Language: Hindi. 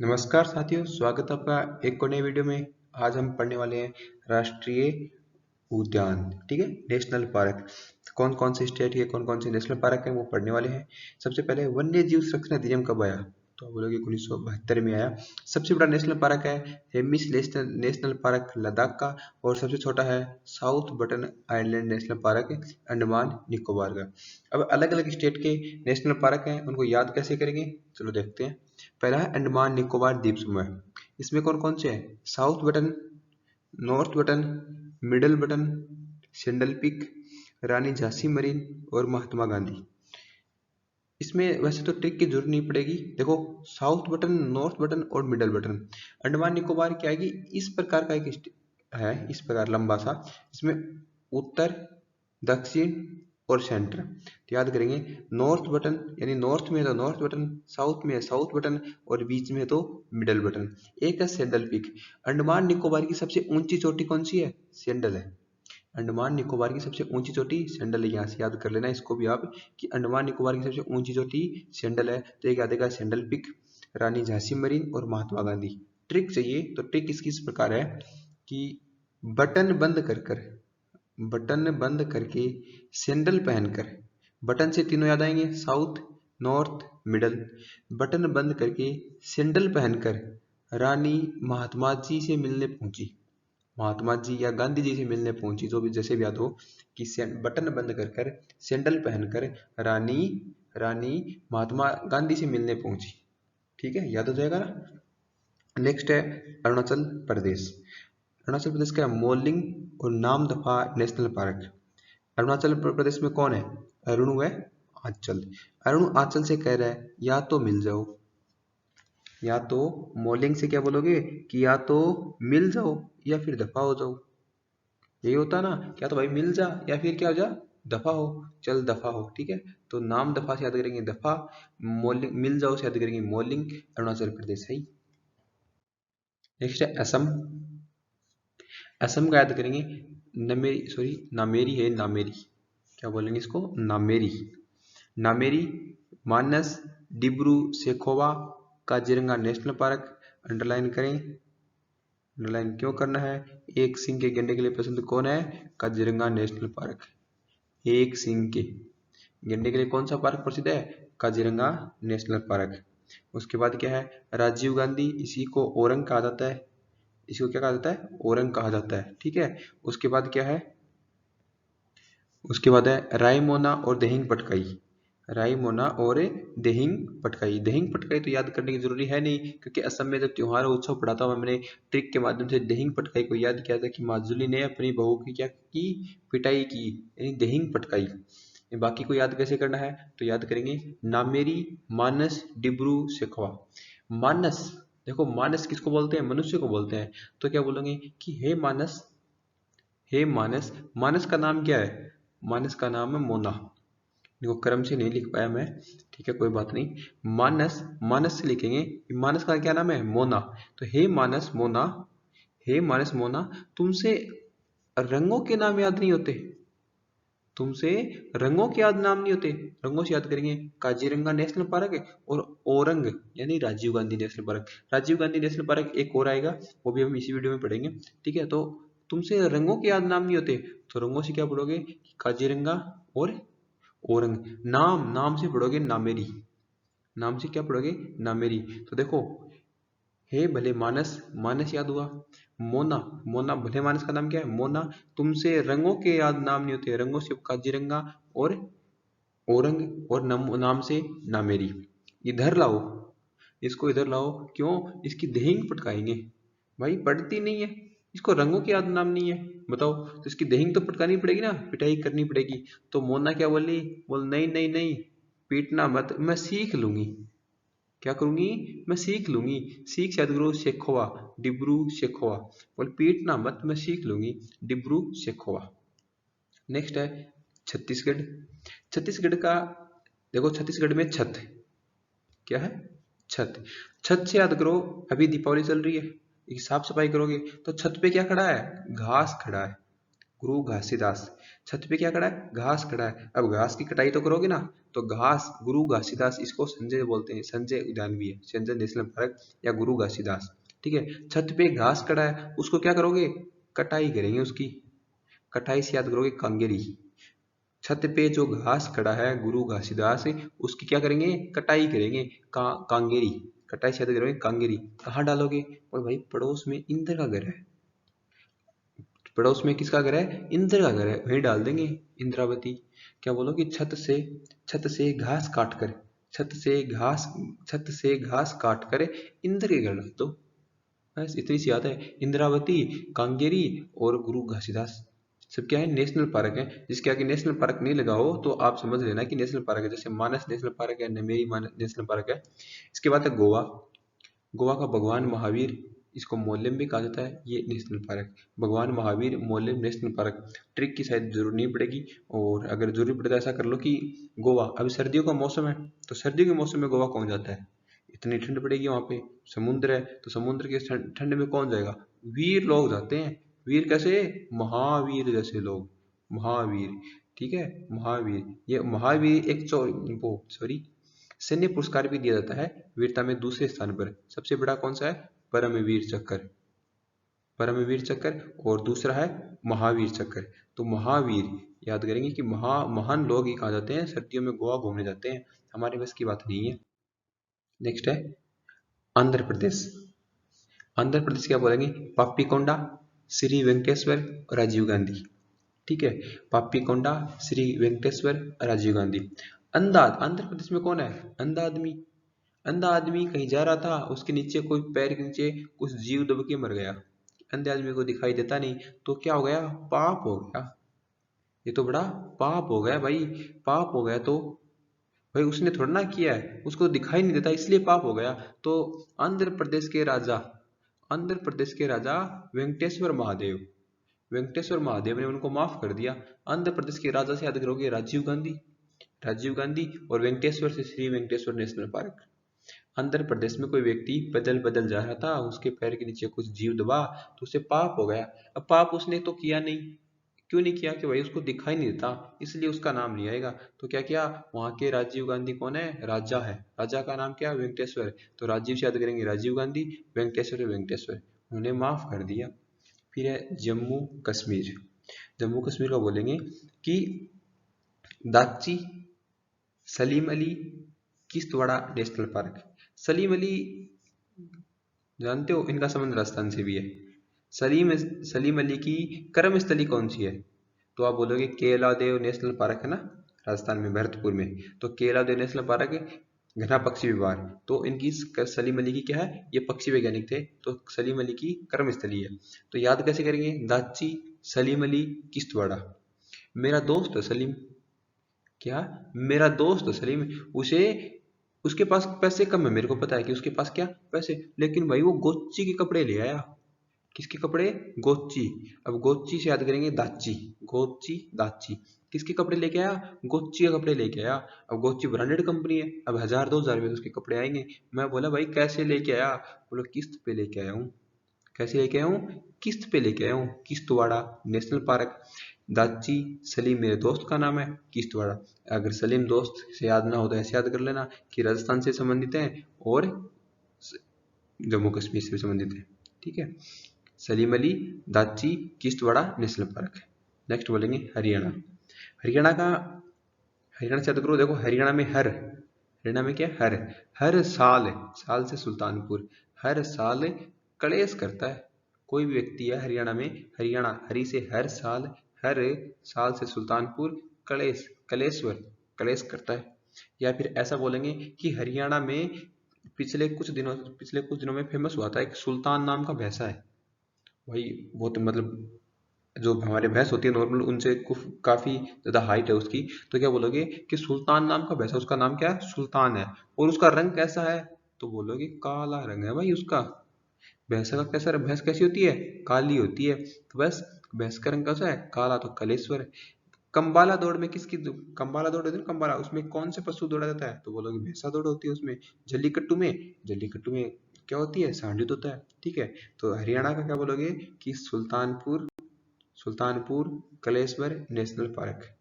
नमस्कार साथियों, स्वागत है आपका एक और नए वीडियो में। आज हम पढ़ने वाले हैं राष्ट्रीय उद्यान। ठीक है, नेशनल पार्क। कौन कौन से स्टेट के कौन कौन से नेशनल पार्क हैं वो पढ़ने वाले हैं। सबसे पहले वन्य जीव संरक्षण अधिनियम कब आया? तो आप बोलोगे 1972 में आया। सबसे बड़ा नेशनल पार्क है हेमिस नेशनल पार्क लद्दाख का, और सबसे छोटा है south button island national park Andaman Nicobar का। अब अलग अलग स्टेट के नेशनल पार्क हैं, उनको याद कैसे करेंगे, चलो देखते हैं। पहला है अंडमान निकोबार द्वीप समूह। इसमें कौन कौन से हैं? South Button, North Button, Middle Button, Saddle Peak, Rani Jhansi marine और महात्मा गांधी। इसमें वैसे तो ट्रिक की जरूरत नहीं पड़ेगी। देखो, साउथ बटन, नॉर्थ बटन और मिडल बटन। अंडमान निकोबार क्या है कि इस प्रकार का एक है, इस प्रकार लंबा सा। इसमें उत्तर, दक्षिण और सेंटर। तो याद करेंगे, नॉर्थ बटन यानी नॉर्थ में है तो नॉर्थ बटन, साउथ में है साउथ बटन और बीच में है तो मिडल बटन। एक है सेंडल पिक। अंडमान निकोबार की सबसे ऊंची चोटी कौन सी है? सेंडल है। अंडमान निकोबार की सबसे ऊंची चोटी सेंडल है। यहाँ से याद कर लेना इसको भी आप, कि अंडमान निकोबार की सबसे ऊंची चोटी सेंडल है। तो एक याद आएगा sandal Peak, Rani Jhansi marine और महात्मा गांधी। ट्रिक चाहिए तो ट्रिक इसकी इस प्रकार है कि बटन बंद कर कर, बटन बंद करके सैंडल पहनकर, बटन से तीनों याद आएंगे, साउथ, नॉर्थ, मिडल। बटन बंद करके सैंडल पहनकर रानी महात्मा जी से मिलने पहुंची, महात्मा जी या गांधी जी से मिलने पहुंची, जो भी जैसे भी याद हो, कि बटन बंद कर कर सैंडल पहनकर रानी रानी महात्मा गांधी से मिलने पहुंची। ठीक है, याद हो जाएगा ना। नेक्स्ट है अरुणाचल प्रदेश। अरुणाचल प्रदेश का मोलिंग और नामदफा नेशनल पार्क। अरुणाचल प्रदेश में कौन है? अरुणु है, आंचल। अरुणु आंचल से कह रहा है या तो मिल जाओ, या तो मोलिंग से क्या बोलोगे कि या तो मिल जाओ या फिर दफा हो जाओ। यही होता ना, क्या तो भाई मिल जा या फिर क्या हो जा, दफा हो, चल दफा हो। ठीक है, तो नाम दफा से याद करेंगे दफा, मोलिंग मिल जाओ से याद करेंगे मोलिंग। अरुणाचल प्रदेश है। नेक्स्ट है असम। असम का याद करेंगे नमेरी, सॉरी नामेरी है, नामेरी। क्या बोलेंगे इसको? Nameri. Nameri, Manas, Dibru Saikhowa, Kaziranga national park. Underline करें। अंडरलाइन क्यों करना है? एक सिंह के गैंडे के लिए पसंद कौन है? Kaziranga national park. एक सिंह के गैंडे के लिए कौन सा पार्क प्रसिद्ध है? Kaziranga national park. उसके बाद क्या है? राजीव गांधी, इसी को ओरंग कहा जाता है, इसको क्या कहा जाता है? ओरंग कहा जाता है। ठीक है, उसके बाद क्या है? उसके बाद है रायमोना और देहिंग पटकाई। रायमोना और देहिंग पटकाई। देहिंग पटकाई तो याद करने की जरूरी है नहीं, क्योंकि असम में जब त्योहार और उत्सव पढ़ाता हुआ मैंने ट्रिक के माध्यम से देहिंग पटकाई को याद किया था कि माजुली ने अपनी बहू की क्या की? पिटाई की, यानी देहिंग पटकाई। बाकी को याद कैसे करना है? तो याद करेंगे नामेरी, मानस, डिब्रू सेखवा। मानस, देखो मानस किसको बोलते हैं? मनुष्य को बोलते हैं। तो क्या बोलेंगे कि हे मानस, हे मानस। मानस का नाम क्या है? मानस का नाम है मोना। देखो क्रम से नहीं लिख पाया मैं, ठीक है कोई बात नहीं। मानस, मानस से लिखेंगे। मानस का क्या नाम है? मोना। तो हे मानस मोना, हे मानस मोना, तुमसे रंगों के नाम याद नहीं होते? तुमसे रंगों के याद नाम नहीं होते? रंगों से याद करेंगे काजीरंगा नेशनल पार्क है, और औरंग यानी Rajiv Gandhi national park. Rajiv Gandhi national park एक और आएगा, वो भी हम इसी वीडियो में पढ़ेंगे। ठीक है, तो तुमसे रंगों के याद नाम नहीं होते, तो रंगों से क्या पढ़ोगे? काजीरंगा और औरंग। नाम, नाम से पढ़ोगे नामेरी। नाम से क्या पढ़ोगे? नामेरी। तो देखो, हे भले मानस, मानस याद हुआ। मोना, मोना, भले मानस का नाम क्या है? मोना। तुमसे रंगों के याद नाम नहीं होते, रंगों से काजीरंगा और औरंग, और नाम से नामेरी। इधर लाओ, इसको इधर लाओ। क्यों? इसकी देहिंग पटकाएंगे। भाई पढ़ती नहीं है, इसको रंगों के याद नाम नहीं है, बताओ, तो इसकी देहिंग तो पटकानी पड़ेगी ना, पिटाई करनी पड़ेगी। तो मोना क्या बोली? बोल नहीं नहीं नहीं, पीटना मत, मैं सीख लूंगी। क्या करूंगी? मैं सीख लूंगी। सीख से याद करो शेखोवा, डिब्रू शेखोवा। बोल पीटना मत, मैं सीख लूंगी, डिब्रू शेखोवा। नेक्स्ट है छत्तीसगढ़। छत्तीसगढ़ का, देखो छत्तीसगढ़ में छत क्या है? छत। छत से याद करो, अभी दीपावली चल रही है, साफ सफाई करोगे तो छत पे क्या खड़ा है? घास खड़ा है। गुरु घासीदास। छत पे क्या खड़ा है? घास खड़ा है। अब घास की कटाई तो करोगे ना, तो घास गुरु घासीदास, इसको संजय बोलते हैं, संजय उद्यान भी है, संजय नेशनल पार्क या गुरु घासीदास। ठीक है, छत पे घास खड़ा है, उसको क्या करोगे? कटाई करेंगे उसकी। कटाई से याद करोगे कांगेरी। छत पे जो घास खड़ा है गुरु घासीदास, उसकी क्या करेंगे? कटाई करेंगे। कांगेरी। कटाई से याद करोगे कांगेरी। कहाँ डालोगे? और भाई पड़ोस में इंद्र का घर है। पड़ोस में किसका घर है? इंद्र का घर है, वहीं डाल देंगे इंद्रावती। क्या बोलो कि छत से घास काट कर, छत से घास काट कर इंद्र के घर डाल दो। बस इतनी सी बात है। इंद्रावती, कांगेरी और गुरु घासीदास सब क्या है? नेशनल पार्क है। जिसके आगे नेशनल पार्क नहीं लगा हो तो आप समझ लेना कि नेशनल पार्क है। जैसे मानस नेशनल पार्क है, नमेरी मानस नेशनल पार्क है। इसके बाद है गोवा। गोवा का भगवान महावीर, इसको मोल्लेम भी कहा जाता है, ये नेशनल पार्क। भगवान Mahavir Mollem national park. Trick की शायद जरूरत नहीं पड़ेगी, और अगर जरूरी पड़े तो ऐसा कर लो कि गोवा, अभी सर्दियों का मौसम है तो सर्दियों के मौसम में गोवा कौन जाता है? इतनी ठंड पड़ेगी वहां पे, समुद्र है, तो समुद्र के ठंड में कौन जाएगा? वीर लोग जाते हैं। वीर कैसे? महावीर जैसे लोग, महावीर। ठीक है, महावीर। ये महावीर एक वो सॉरी सैन्य पुरस्कार भी दिया जाता है वीरता में दूसरे स्थान पर। सबसे बड़ा कौन सा है? परमवीर चक्र। परमवीर चक्र, और दूसरा है महावीर चक्र। तो महावीर याद करेंगे कि महान लोग ही कहा जाते हैं, सर्दियों में गोवा घूमने जाते हैं। हमारे बस की बात नहीं है। नेक्स्ट है आंध्र प्रदेश। आंध्र प्रदेश क्या बोलेंगे? पापीकोंडा, श्री वेंकटेश्वर, राजीव गांधी। ठीक है, पापीकोंडा, श्री वेंकटेश्वर, राजीव गांधी। अंधा, आंध्र प्रदेश में कौन है? अंधा आदमी। अंधा आदमी कहीं जा रहा था, उसके नीचे कोई, पैर के नीचे कुछ जीव दब के मर गया। अंधे आदमी को दिखाई देता नहीं, तो क्या हो गया? पाप हो गया। ये तो बड़ा पाप हो गया भाई। पाप हो गया तो भाई उसने थोड़ा ना किया है, उसको दिखाई नहीं देता इसलिए पाप हो गया। तो आंध्र प्रदेश के राजा, आंध्र प्रदेश के राजा वेंकटेश्वर महादेव, वेंकटेश्वर महादेव ने उनको माफ कर दिया। आंध्र प्रदेश के राजा से याद करोगे राजीव गांधी, राजीव गांधी, और वेंकटेश्वर से श्री वेंकटेश्वर नेशनल पार्क। आंध्र प्रदेश में कोई व्यक्ति पैदल पैदल जा रहा था, उसके पैर के नीचे कुछ जीव दबा, तो उसे पाप हो गया। अब पाप उसने तो किया नहीं, क्यों नहीं किया? कि भाई उसको दिखाई नहीं देता, इसलिए उसका नाम नहीं आएगा। तो क्या किया? वहां के राजीव गांधी कौन है? राजा है। राजा का नाम क्या है? वेंकटेश्वर। तो राजीव से याद करेंगे राजीव गांधी, वेंकटेश्वर वेंकटेश्वर, उन्हें माफ कर दिया। फिर है जम्मू कश्मीर। जम्मू कश्मीर का बोलेंगे कि दाची, सलीम अली, किश्तवाड़ा नेशनल पार्क। सलीम अली जानते हो, इनका संबंध राजस्थान से भी है। सलीम अली की कर्म स्थली कौन सी है? तो आप बोलोगे केलादेव नेशनल पार्क है ना, राजस्थान में भरतपुर में। तो केलादेव नेशनल पार्क है, घना पक्षी विभाग। तो इनकी सलीम अली की क्या है? ये पक्षी वैज्ञानिक थे, तो सलीम अली की कर्म स्थली है। तो याद कैसे करेंगे? दाची, सलीम अली, किश्तवाड़ा। मेरा दोस्त सलीम, क्या? मेरा दोस्त सलीम, उसे, उसके पास पैसे कम है, मेरे को पता है कि उसके पास क्या पैसे, लेकिन भाई वो गोच्ची के कपड़े ले आया। किसके कपड़े? गोच्ची। अब गोच्ची से याद करेंगे दाची, गोच्ची दाची। किसके कपड़े लेके आया? गोच्ची के कपड़े लेके आया। अब गोच्ची ब्रांडेड कंपनी है, अब 1000-2000 रुपए तो उसके कपड़े आएंगे। मैं बोला भाई कैसे लेके आया? बोलो किस्त पे लेके आया हूँ। कैसे लेके आया हूँ? किस्त पे लेके आया हूँ। Kishtwara national park. दाची, सलीम मेरे दोस्त का नाम है, किश्तवाड़ा। अगर सलीम दोस्त से याद ना हो तो ऐसे याद कर लेना कि राजस्थान से संबंधित है और जम्मू कश्मीर से संबंधित है। ठीक है, Salim Ali, Dachi, Kishtwara national park. Next बोलेंगे हरियाणा। हरियाणा का, हरियाणा से याद करो, देखो हरियाणा में हर, हरियाणा में क्या? हर, हर साल, साल से सुल्तानपुर, हर साल कलेश करता है। कोई भी व्यक्ति है हरियाणा में, हरियाणा हरि से हर साल, हर साल से सुल्तानपुर कलेश, कलेश्वर, कलेश करता है। या फिर ऐसा बोलेंगे कि हरियाणा में पिछले कुछ दिनों में फेमस हुआ था, एक सुल्तान नाम का भैंसा है भाई। वो तो मतलब जो हमारे भैंस होती है नॉर्मल, उनसे काफी ज्यादा हाइट है उसकी। तो क्या बोलोगे कि सुल्तान नाम का भैंसा, उसका नाम क्या है? सुल्तान है। और उसका रंग कैसा है? तो बोलोगे काला रंग है भाई उसका। भैंस का कैसा रंग? भैंस कैसी होती है? काली होती है। तो बस भैंस का रंग कैसा है? काला। तो कलेश्वर है। कंबाला दौड़ में कंबाला दौड़ होती है ना, कंबाला, उसमें कौन से पशु दौड़ा जाता है? तो बोलोगे भैंसा दौड़ होती है उसमें। जल्लीकट्टू में क्या होती है? सांड होता है। ठीक है, तो हरियाणा का क्या बोलोगे कि सुल्तानपुर, सुल्तानपुर कलेश्वर नेशनल पार्क।